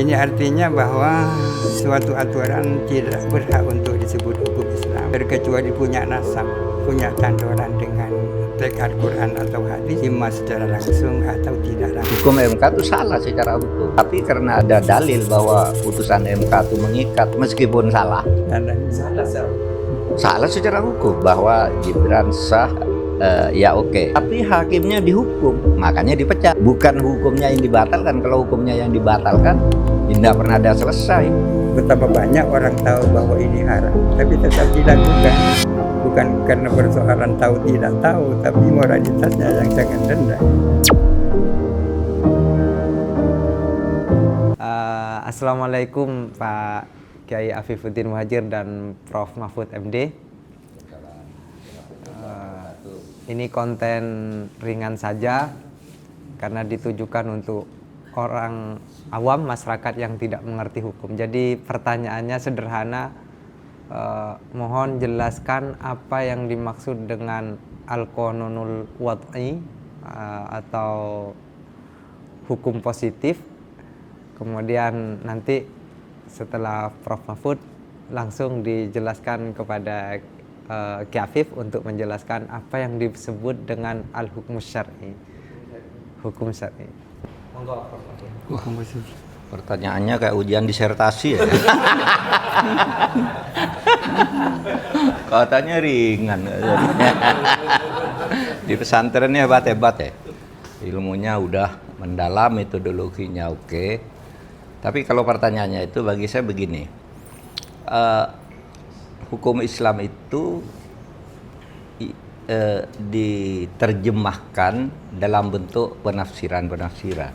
Ini artinya bahwa suatu aturan tidak berhak untuk disebut hukum Islam terkecuali punya nasab, punya tandoran dengan teks Al-Quran atau hadis, imma secara langsung atau tidak langsung. Hukum MK itu salah secara hukum, tapi karena ada dalil bahwa putusan MK itu mengikat meskipun salah. Salah secara hukum bahwa Gibran sah. Ya oke. Tapi hakimnya dihukum, makanya dipecat. Bukan hukumnya yang dibatalkan. Kalau hukumnya yang dibatalkan, tidak pernah ada selesai. Betapa banyak orang tahu bahwa ini haram, tapi tetap dilakukan. Bukan karena persoalan tahu tidak tahu, tapi moralitasnya yang sangat rendah. Assalamualaikum Pak Kiai Afifuddin Muhajir dan Prof Mahfud MD. Ini konten ringan saja karena ditujukan untuk orang awam, masyarakat yang tidak mengerti hukum. Jadi pertanyaannya sederhana, mohon jelaskan apa yang dimaksud dengan al-qanunul wad'i atau hukum positif. Kemudian nanti setelah Prof Mahfud langsung dijelaskan kepada Ki Afif untuk menjelaskan apa yang disebut dengan al-hukm syar'i. Hukum syar'i. Monggo Prof Mahfud. Pertanyaannya kayak ujian disertasi ya. Katanya ringan. Di pesantren ini hebat-hebat ya. Ilmunya udah mendalam, metodologinya oke. Tapi kalau pertanyaannya itu bagi saya begini. Hukum Islam itu diterjemahkan dalam bentuk penafsiran-penafsiran.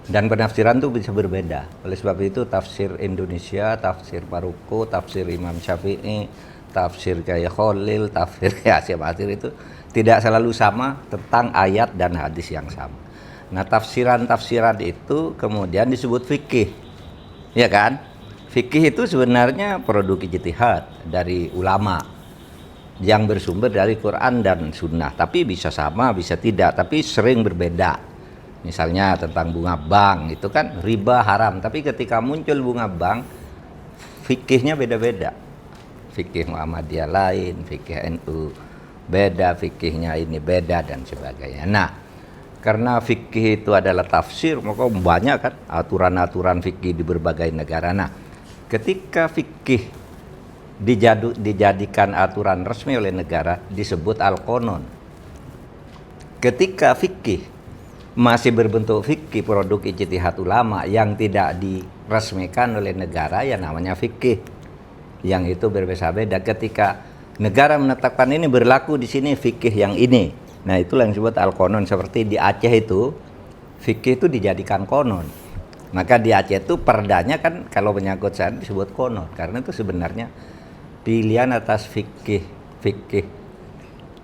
Dan penafsiran itu bisa berbeda. Oleh sebab itu tafsir Indonesia, tafsir Maroko, tafsir Imam Syafi'i, tafsir Kiai Khalil, tafsir Hasyim Asy'ari itu tidak selalu sama tentang ayat dan hadis yang sama. Nah, tafsiran-tafsiran itu kemudian disebut fikih. Ya kan? Fikih itu sebenarnya produk ijtihad dari ulama yang bersumber dari Quran dan Sunnah. Tapi bisa sama, bisa tidak, tapi sering berbeda. Misalnya tentang bunga bank, itu kan riba haram. Tapi ketika muncul bunga bank, fikihnya beda-beda. Fikih Muhammadiyah lain, fikih NU beda, fikihnya ini beda, dan sebagainya. Nah, karena fikih itu adalah tafsir, maka banyak kan aturan-aturan fikih di berbagai negara. Nah, ketika fikih dijadikan aturan resmi oleh negara disebut al-qanun. Ketika fikih masih berbentuk fikih produk ijtihad ulama yang tidak diresmikan oleh negara, ya namanya fikih. Yang itu berbeda-beda. Ketika negara menetapkan ini berlaku di sini fikih yang ini. Nah, itulah yang disebut al-qanun. Seperti di Aceh itu fikih itu dijadikan qanun. Maka di Aceh itu perdanya kan kalau menyangkut syariat disebut qanun, karena itu sebenarnya pilihan atas fikih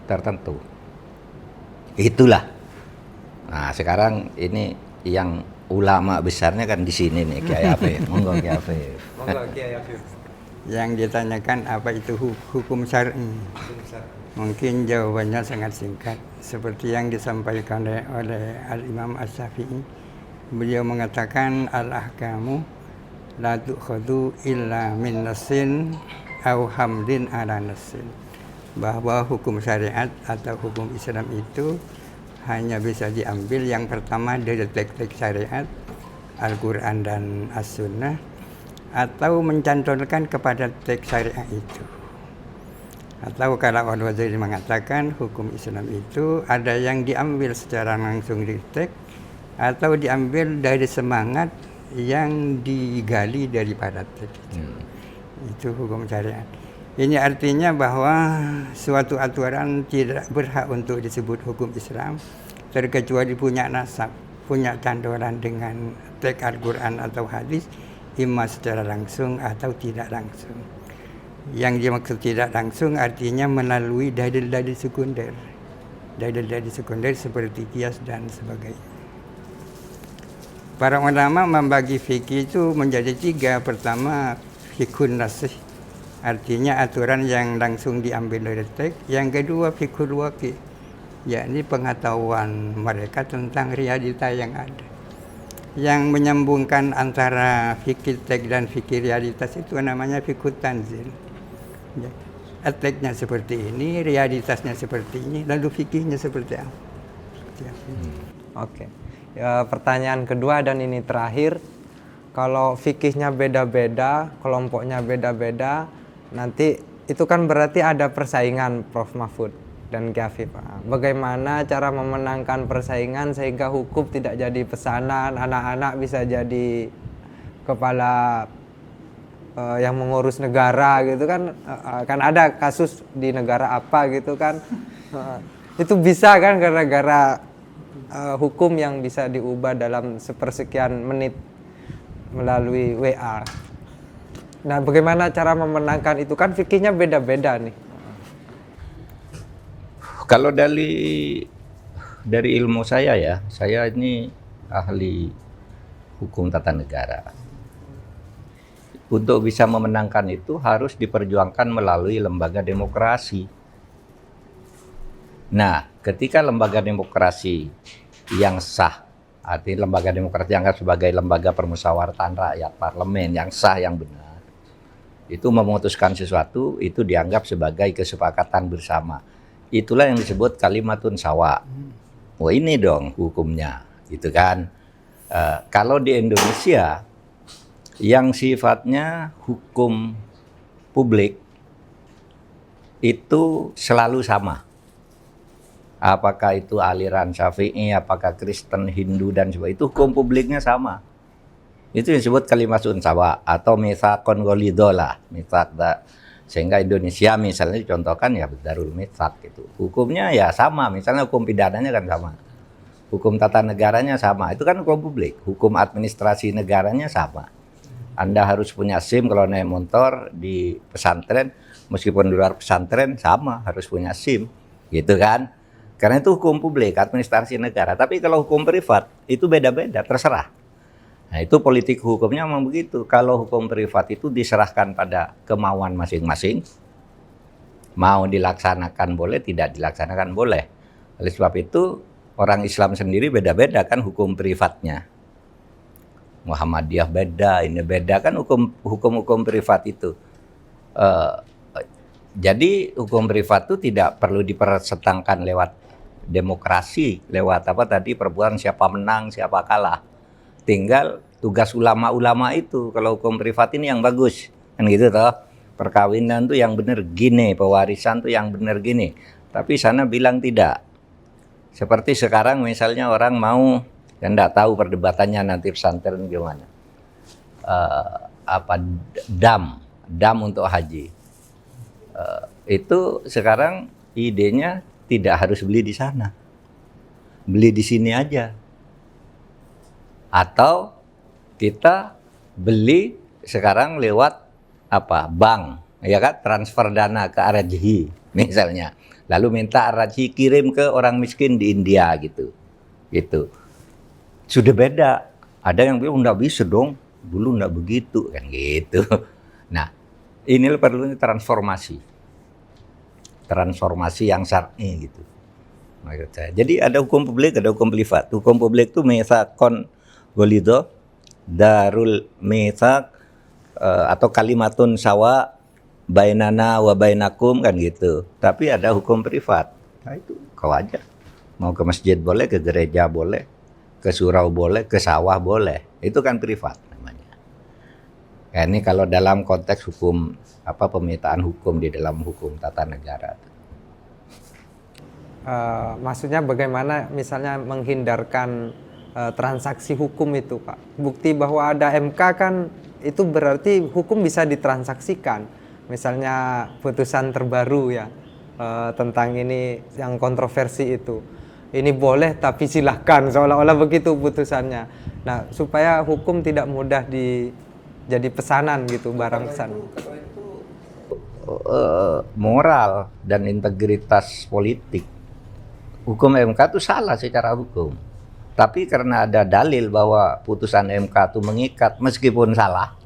tertentu. Itulah. Nah, sekarang ini yang ulama besarnya kan di sini nih, Kiai Afif. Monggo Kiai Afif. Monggo Kiai Afif. Yang ditanyakan apa itu hukum syar'i? Mungkin jawabannya sangat singkat, seperti yang disampaikan oleh Al-Imam Asy-Syafi'i. Beliau mengatakan al-ahkamu la tu'khadhu illa min nassin aw hamdin ala nassin, bahwa hukum syariat atau hukum Islam itu hanya bisa diambil yang pertama dari teks-teks syariat Al-Quran dan As-Sunnah, atau mencantolkan kepada teks syariat itu. Atau kalau Al-Ghazali mengatakan hukum Islam itu ada yang diambil secara langsung dari teks, atau diambil dari semangat yang digali daripada teks itu. Itu hukum syariat. Ini artinya bahwa suatu aturan tidak berhak untuk disebut hukum Islam terkecuali punya nasab, punya candolan dengan teks Al-Quran atau hadis, imma secara langsung atau tidak langsung. Yang dimaksud tidak langsung artinya melalui dalil-dalil sekunder. Dalil-dalil sekunder seperti qiyas dan sebagainya. Para ulama membagi fikih itu menjadi tiga. Pertama, fikhun nasih, artinya aturan yang langsung diambil dari teks. Yang kedua, fikhul waqi, yakni pengetahuan mereka tentang realita yang ada. yang menyambungkan antara fikih tek dan fikih realitas itu namanya fikih tanzil. Ya. Teknya seperti ini, realitasnya seperti ini, lalu fikihnya seperti apa? Oke. Ya, pertanyaan kedua dan ini terakhir, kalau fikihnya beda-beda, kelompoknya beda-beda, nanti itu kan berarti ada persaingan, Prof. Mahfud dan Ki Afif. Bagaimana cara memenangkan persaingan sehingga hukum tidak jadi pesanan, anak-anak bisa jadi kepala yang mengurus negara gitu kan? Kan ada kasus di negara apa gitu kan? Itu bisa kan gara-gara hukum yang bisa diubah dalam sepersekian menit melalui WA. Nah, bagaimana cara memenangkan itu kan fikihnya beda-beda nih. Kalau dari ilmu saya ya, saya ini ahli hukum tata negara. Untuk bisa memenangkan itu harus diperjuangkan melalui lembaga demokrasi. Nah, ketika lembaga demokrasi yang sah, artinya lembaga demokrasi yang sebagai lembaga permusyawaratan rakyat, parlemen yang sah, yang benar, itu memutuskan sesuatu, itu dianggap sebagai kesepakatan bersama. Itulah yang disebut kalimatun sawa. Oh, ini dong hukumnya, gitu kan. Kalau di Indonesia yang sifatnya hukum publik itu selalu sama. Apakah itu aliran Syafi'i, apakah Kristen, Hindu, dan sebagainya, itu hukum publiknya sama. Itu disebut kalimatun sawa atau mitsaqun ghalidha lah, mitsaq. Sehingga Indonesia misalnya dicontohkan ya Darul Mitsaq itu. Hukumnya ya sama, misalnya hukum pidananya kan sama. Hukum tata negaranya sama, itu kan hukum publik. Hukum administrasi negaranya sama. Anda harus punya SIM kalau naik motor di pesantren, meskipun di luar pesantren sama, harus punya SIM, gitu kan? Karena itu hukum publik, administrasi negara. Tapi kalau hukum privat itu beda-beda, terserah. Nah, itu politik hukumnya memang begitu. Kalau hukum privat itu diserahkan pada kemauan masing-masing, mau dilaksanakan boleh, tidak dilaksanakan boleh. Oleh sebab itu orang Islam sendiri beda-beda kan hukum privatnya. Muhammadiyah beda, ini beda kan hukum privat itu. Jadi hukum privat itu tidak perlu dipersetangkan lewat demokrasi, lewat apa tadi perbuatan siapa menang, siapa kalah. Tinggal tugas ulama-ulama itu kalau hukum privat ini yang bagus, kan gitu toh. Perkawinan tuh yang benar gini, pewarisan tuh yang benar gini. Tapi sana bilang tidak. Seperti sekarang misalnya orang mau, dan tidak tahu perdebatannya nanti pesantren gimana. Dam untuk haji. Itu sekarang idenya tidak harus beli di sana. Beli di sini aja. Atau kita beli sekarang lewat bank, ya kan, transfer dana ke Ar-Rajhi misalnya. Lalu minta Ar-Rajhi kirim ke orang miskin di India gitu. Sudah beda. Ada yang bilang enggak bisa dong, dulu enggak begitu kan gitu. Nah, ini perlu transformasi. Transformasi yang syar'i gitu. Maksud saya. Jadi ada hukum publik, ada hukum privat. Hukum publik itu mitsaqun ghalidha, darul mitsaq atau kalimatun sawa bainana wa bainakum kan gitu. Tapi ada hukum privat. Nah, itu kau aja. Mau ke masjid boleh, ke gereja boleh, ke surau boleh, ke sawah boleh. Itu kan privat namanya. Ya, ini kalau dalam konteks hukum pemetaan hukum di dalam hukum tata negara. Maksudnya bagaimana misalnya menghindarkan transaksi hukum itu, Pak? Bukti bahwa ada MK kan itu berarti hukum bisa ditransaksikan. Misalnya putusan terbaru ya tentang ini yang kontroversi itu. Ini boleh tapi silahkan, seolah-olah begitu putusannya. Nah, supaya hukum tidak mudah jadi pesanan gitu, barang pesanan. Kalau itu moral dan integritas politik. Hukum MK itu salah secara hukum. Tapi karena ada dalil bahwa putusan MK itu mengikat meskipun salah.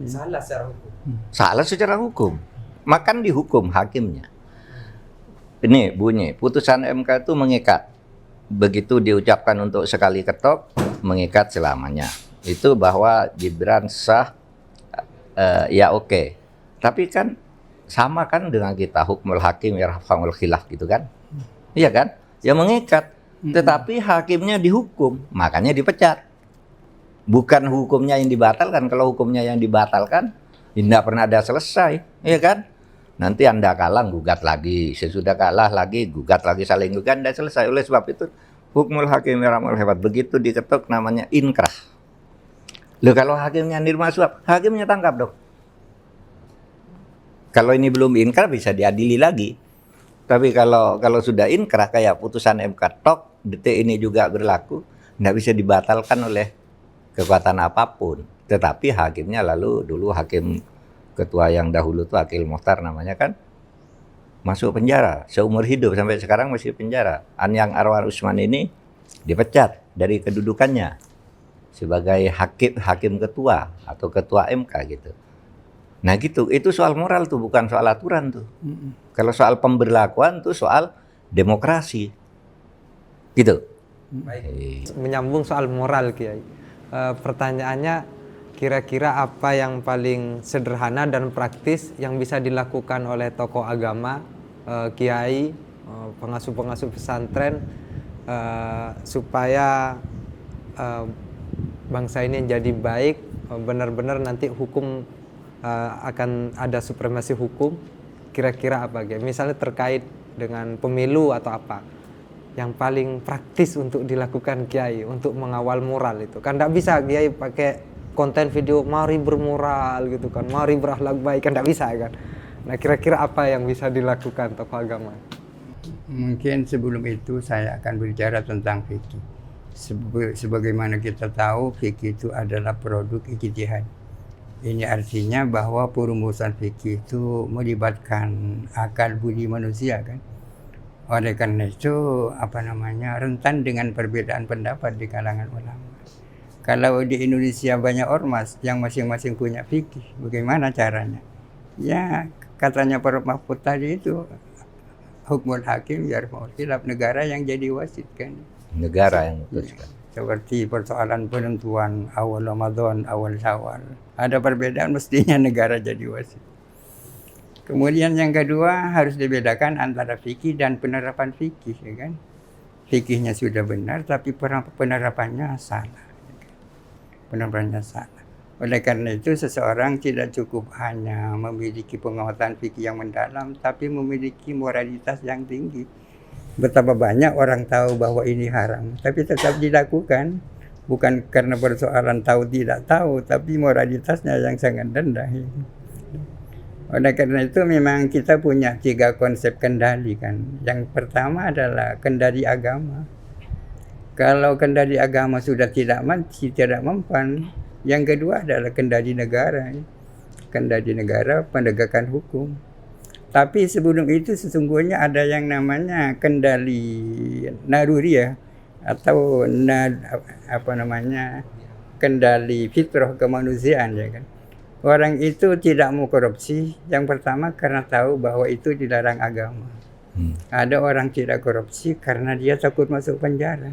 Salah secara hukum. Salah secara hukum. Makan dihukum hakimnya. Ini bunyi, putusan MK itu mengikat. Begitu diucapkan untuk sekali ketok, mengikat selamanya. Itu bahwa Gibran sah, ya oke. Tapi kan sama kan dengan kita hukmul hakim yarfa'ul khilaf gitu kan? Iya kan? Ya mengikat. Tetapi hakimnya dihukum, makanya dipecat. Bukan hukumnya yang dibatalkan. Kalau hukumnya yang dibatalkan, tidak pernah ada selesai, iya kan? Nanti Anda kalah, gugat lagi. Sesudah kalah lagi, gugat lagi, saling gugat, tidak selesai. Oleh sebab itu, hukmul hakim yarfa'ul hebat. Begitu diketuk namanya inkrah. Loh, kalau hakimnya nerima suap, hakimnya tangkap dong. Kalau ini belum inkrah bisa diadili lagi. Tapi kalau sudah inkrah kayak putusan MK tok, detik ini juga berlaku, tidak bisa dibatalkan oleh kekuatan apapun. Tetapi hakimnya lalu dulu hakim ketua yang dahulu tuh Akil Mukhtar namanya kan, masuk penjara seumur hidup sampai sekarang masih penjara. Anyang Arwar Usman ini dipecat dari kedudukannya sebagai hakim ketua atau ketua MK gitu. Nah gitu, itu soal moral tuh, bukan soal aturan tuh. Kalau soal pemberlakuan tuh soal demokrasi, gitu. Baik. Menyambung soal moral, Kiai. Pertanyaannya, kira-kira apa yang paling sederhana dan praktis yang bisa dilakukan oleh tokoh agama, Kiai, pengasuh-pengasuh pesantren, supaya bangsa ini jadi baik, benar-benar nanti hukum akan ada supremasi hukum. Kira-kira apa, Kiai? Misalnya terkait dengan pemilu atau apa yang paling praktis untuk dilakukan, Kiai, untuk mengawal moral itu. Kan tidak bisa Kiai pakai konten video mari bermoral gitu kan, mari berakhlak baik, kan tidak bisa kan. Nah kira-kira apa yang bisa dilakukan tokoh agama? Mungkin sebelum itu saya akan berbicara tentang fikih. Sebagaimana kita tahu, fikih itu adalah produk ijtihad. Ini artinya bahwa perumusan fikih itu melibatkan akal budi manusia kan. Oleh karena itu rentan dengan perbedaan pendapat di kalangan ulama. Kalau di Indonesia banyak ormas yang masing-masing punya fikih, bagaimana caranya? Ya katanya Prof. Mahfud tadi itu, hukmul hakim yarfa'ul khilaf, negara yang jadi wasit kan. Negara yang memutuskan. Seperti persoalan penentuan awal Ramadan, awal Syawal. Ada perbedaan, mestinya negara jadi wasit. Kemudian yang kedua, harus dibedakan antara fikih dan penerapan fikih, ya kan? Fikihnya sudah benar, tapi penerapannya salah. Penerapannya salah. Oleh karena itu, seseorang tidak cukup hanya memiliki penguatan fikih yang mendalam, tapi memiliki moralitas yang tinggi. Betapa banyak orang tahu bahwa ini haram, tapi tetap dilakukan. Bukan karena persoalan tahu tidak tahu, tapi moralitasnya yang sangat rendah. Oleh karena itu memang kita punya 3 konsep kendali kan. Yang pertama adalah kendali agama. Kalau kendali agama sudah tidak mempan, yang kedua adalah kendali negara. Kendali negara, penegakan hukum. Tapi sebelum itu sesungguhnya ada yang namanya kendali naruriyah atau kendali fitrah kemanusiaan, ya kan. Orang itu tidak mau korupsi, yang pertama karena tahu bahwa itu dilarang agama. Ada orang tidak korupsi karena dia takut masuk penjara.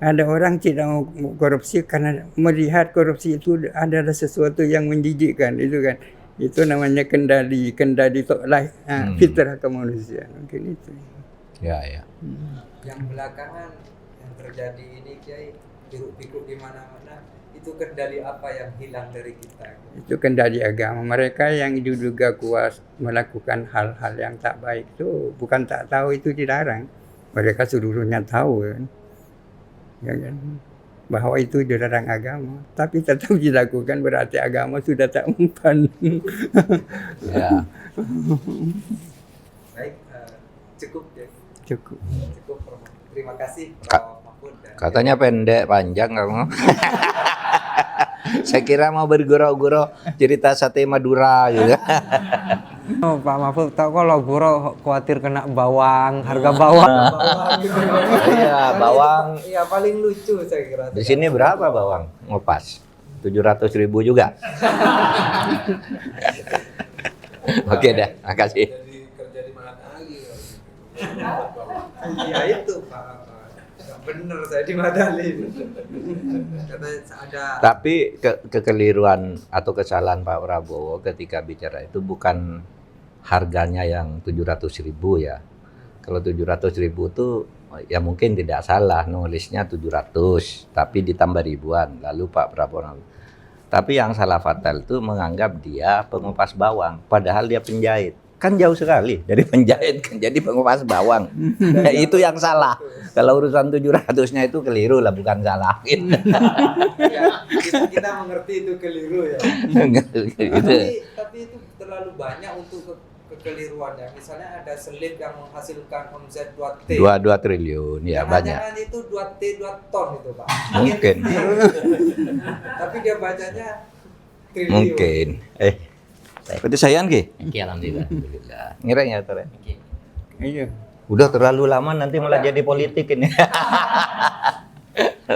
Ada orang tidak mau korupsi karena melihat korupsi itu adalah sesuatu yang menjijikkan, itu kan. Itu namanya kendali fitrah kemanusiaan, mungkin itu. Ya. Yang belakangan yang terjadi ini, Kiai, hiruk-pikuk di mana-mana, itu kendali apa yang hilang dari kita? Itu kendali agama. Mereka yang diduga kuat melakukan hal-hal yang tak baik itu bukan tak tahu itu dilarang. Mereka seluruhnya tahu kan. Ya kan? Bahwa itu dilarang agama, tapi tetap dilakukan, berarti agama sudah tak mempan. Ya. Baik, cukup ya. Cukup. Terima kasih Prof. Mahfud. Katanya pendek, panjang kamu. Saya kira mau bergurau-gurau cerita sate Madura gitu. Oh, Pak Mahfud, tahu kalau guru khawatir kena bawang, harga bawang. Iya, bawang. Iya, paling lucu saya kira. Di sini berapa bawang ngopas? 700.000 juga. Oke dah, makasih. Jadi kerja di mana lagi? Iya itu Pak. bener saya dimadalin. Katanya ada. Tapi kekeliruan atau kesalahan Pak Prabowo ketika bicara itu bukan harganya yang 700.000 ya. Kalau 700.000 itu ya mungkin tidak salah, nulisnya 700 tapi ditambah ribuan. Lalu Pak Prabowo. Tapi yang salah fatal itu menganggap dia pengupas bawang, padahal dia penjahit. Kan jauh sekali dari penjahit kan jadi pengupas bawang. Nah, itu yang salah. Kalau urusan 700-nya itu keliru lah, bukan salah. Ya, kita mengerti itu keliru ya. Tapi itu terlalu banyak untuk kekeliruannya. Misalnya ada selip yang menghasilkan omset 2T. 2 triliun ya banyak. Jangan itu 2T 2 ton itu Pak. Mungkin. Tapi dia bacanya triliun. Mungkin. Berarti sayang Ki? Alhamdulillah. Ngireng ya Tor. Iya. Udah terlalu lama nanti malah jadi politik ini.